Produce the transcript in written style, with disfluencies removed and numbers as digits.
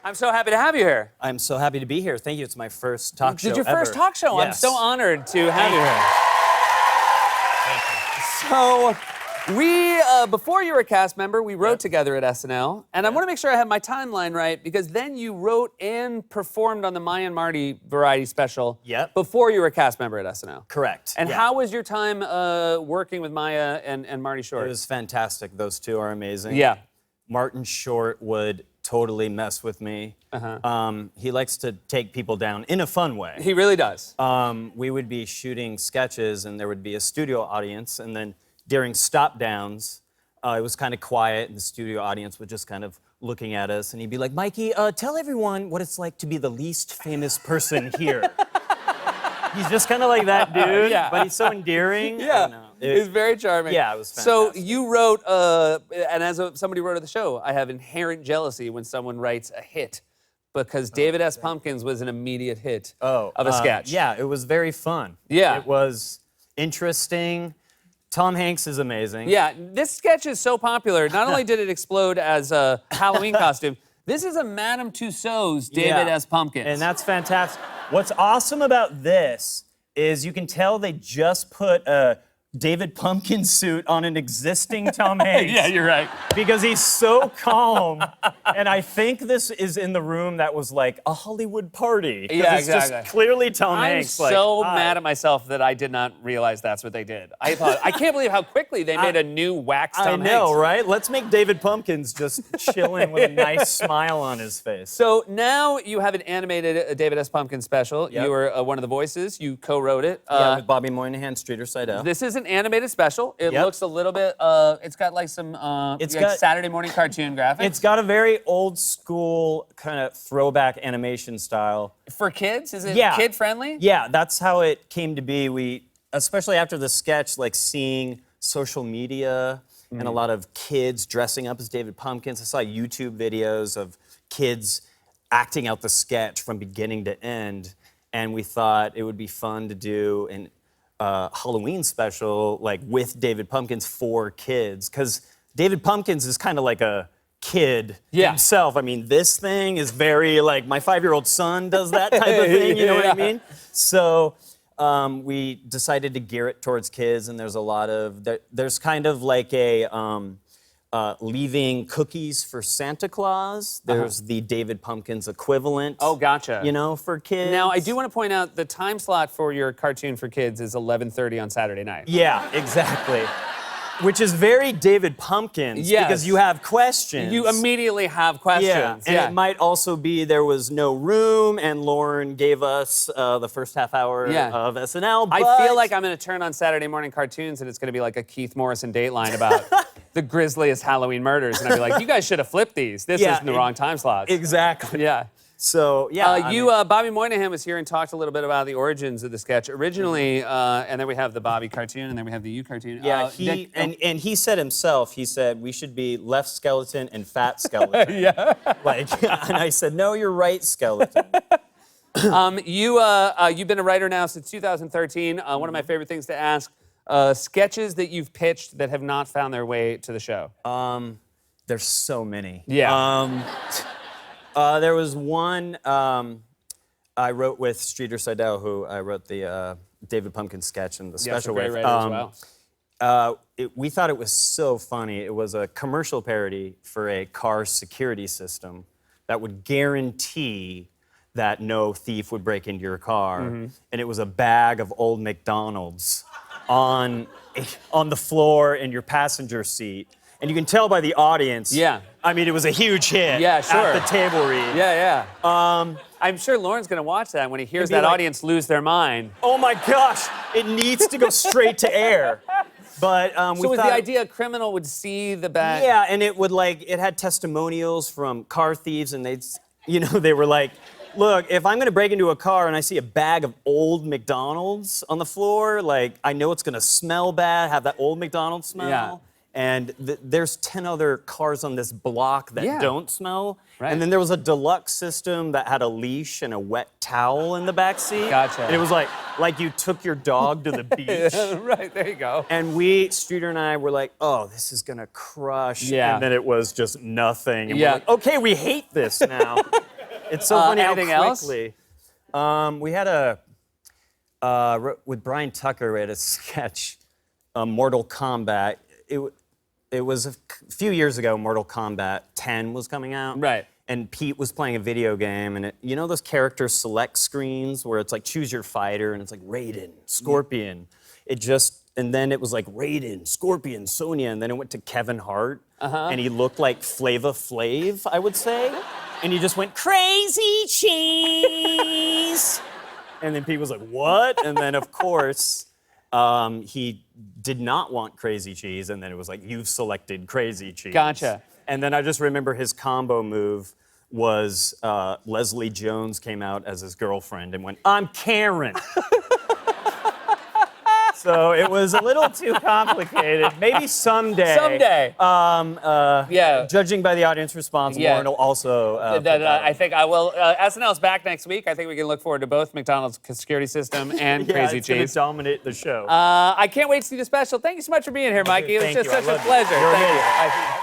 I'm so happy to have you here. I'm so happy to be here. Thank you. It's my first talk show Did your ever. first talk show? I'm Yes. so honored to have you here. So, before you were a cast member, we wrote together at SNL, and I want to make sure I have my timeline right because then you wrote and performed on the Maya and Marty variety special. Yep. Before you were a cast member at SNL. Correct. And yeah. how was your time working with Maya and Marty Short? It was fantastic. Those two are amazing. Yeah. Martin Short would totally mess with me. He likes to take people down in a fun way. He really does. We would be shooting sketches, and there would be a studio audience, and then during stop downs, it was kind of quiet, and the studio audience was just kind of looking at us, and he'd be like, Mikey, tell everyone what it's like to be the least famous person here. He's just kind of like that dude, Yeah. but he's so endearing. Yeah, I don't know. it's very charming. Yeah, it was So fantastic. you wrote, and as somebody wrote at the show, I have inherent jealousy when someone writes a hit because David S. Pumpkins was an immediate hit of a sketch. Yeah, it was very fun. Yeah. It was interesting. Tom Hanks is amazing. Yeah, this sketch is so popular. Not only did it explode as a Halloween costume, this is a Madame Tussauds David Yeah. S. Pumpkins. And that's fantastic. What's awesome about this is you can tell they just put a David Pumpkin suit on an existing Tom Hanks. Yeah, you're right. Because he's so calm. And I think this is in the room that was like a Hollywood party. 'Cause Yeah, it's exactly. just clearly Tom I'm Hanks. so Hi. mad at myself that I did not realize that's what they did. I thought, I can't believe how quickly they made a new wax Tom I know, Hanks. right? Let's make David Pumpkins just chilling with a nice smile on his face. So now you have an animated David S. Pumpkins special. Yep. You were one of the voices. You co-wrote it. Yeah, with Bobby Moynihan, Streeter Side Out. This is an animated special. It Yep. looks a little bit. It's got like some. It's like got- Saturday morning cartoon graphics. It's got a very old school kind of throwback animation style. for kids. Is it Yeah. kid friendly? Yeah, that's how it came to be. We, especially after the sketch, like seeing social media and a lot of kids dressing up as David Pumpkins. I saw YouTube videos of kids acting out the sketch from beginning to end, and we thought it would be fun to do an Halloween special like with David Pumpkins for kids, because David Pumpkins is kind of like a kid Yeah. himself. I mean, this thing is very like my 5-year-old son does that type of thing. You know what I Yeah. mean? So we decided to gear it towards kids, and there's a lot of there's kind of like a leaving cookies for Santa Claus. There's the David Pumpkins equivalent. Oh, gotcha. You know, for kids. Now I do want to point out the time slot for your cartoon for kids is 11:30 on Saturday night. Yeah, exactly. Which is very David Pumpkins Yes. because you have questions. You immediately have questions. Yeah, and it might also be there was no room, and Lauren gave us the first half hour Yeah. of SNL. I but- feel like I'm going to turn on Saturday morning cartoons and it's going to be like a Keith Morrison Dateline about the grisliest Halloween murders. And I'd be like, you guys should have flipped these. This Yeah, is in the wrong time slots. Exactly. Yeah. So yeah, I mean, Bobby Moynihan was here and talked a little bit about the origins of the sketch originally, and then we have the Bobby cartoon, and then we have the you cartoon. yeah, and he said himself. He said we should be left skeleton and fat skeleton. yeah. Like, and I said, no, you're right, skeleton. You've been a writer now since 2013. One of my favorite things to ask: sketches that you've pitched that have not found their way to the show. There's so many. Yeah. There was one I wrote with Streeter Seidel, who I wrote the David Pumpkin sketch and the Yeah, special great with. writer as well. We thought it was so funny. It was a commercial parody for a car security system that would guarantee that no thief would break into your car. And it was a bag of Old McDonald's on the floor in your passenger seat. And you can tell by the audience. Yeah. I mean, it was a huge hit. Yeah, sure. At the table read. Yeah, yeah. I'm sure Lauren's going to watch that when he hears be that like- audience lose their mind. Oh my gosh! It needs to go straight to air. But we So was thought, the idea a criminal would see the bag? Yeah, and it would it had testimonials from car thieves, and they were like, look, if I'm gonna break into a car and I see a bag of Old McDonald's on the floor, like I know it's gonna smell bad, have that Old McDonald's smell. Yeah. And there's 10 other cars on this block that Yeah. don't smell. Right. And then there was a deluxe system that had a leash and a wet towel in the back seat. Gotcha. And it was like you took your dog to the beach. Right, there you go. And Streeter and I were like, oh, this is gonna crush. Yeah. And then it was just nothing. And Yeah. we're like, okay, we hate this now. It's so funny how anything else? quickly. We had with Brian Tucker, we had a sketch, Mortal Kombat. It was a few years ago, Mortal Kombat 10 was coming out. Right. And Pete was playing a video game, and you know those character select screens where it's like choose your fighter, and it's like Raiden, Scorpion. And then it was like Raiden, Scorpion, Sonya, and then it went to Kevin Hart, and he looked like Flava Flav, I would say, and he just went crazy cheese, and then Pete was like, what? And then of course, he did not want crazy cheese, and then it was like, you've selected crazy cheese. Gotcha. And then I just remember his combo move was Leslie Jones came out as his girlfriend and went, I'm Karen. So it was a little too complicated. Maybe someday. Someday. Yeah. Judging by the audience response, Yeah. Lauren will also. I think I will. SNL's back next week. I think we can look forward to both McDonald's security system and yeah, Crazy it's gonna Cheese. dominate the show. I can't wait to see the special. Thank you so much for being here, Mikey. It was Thank just you. I such a love you. pleasure. You're Thank amazing. you.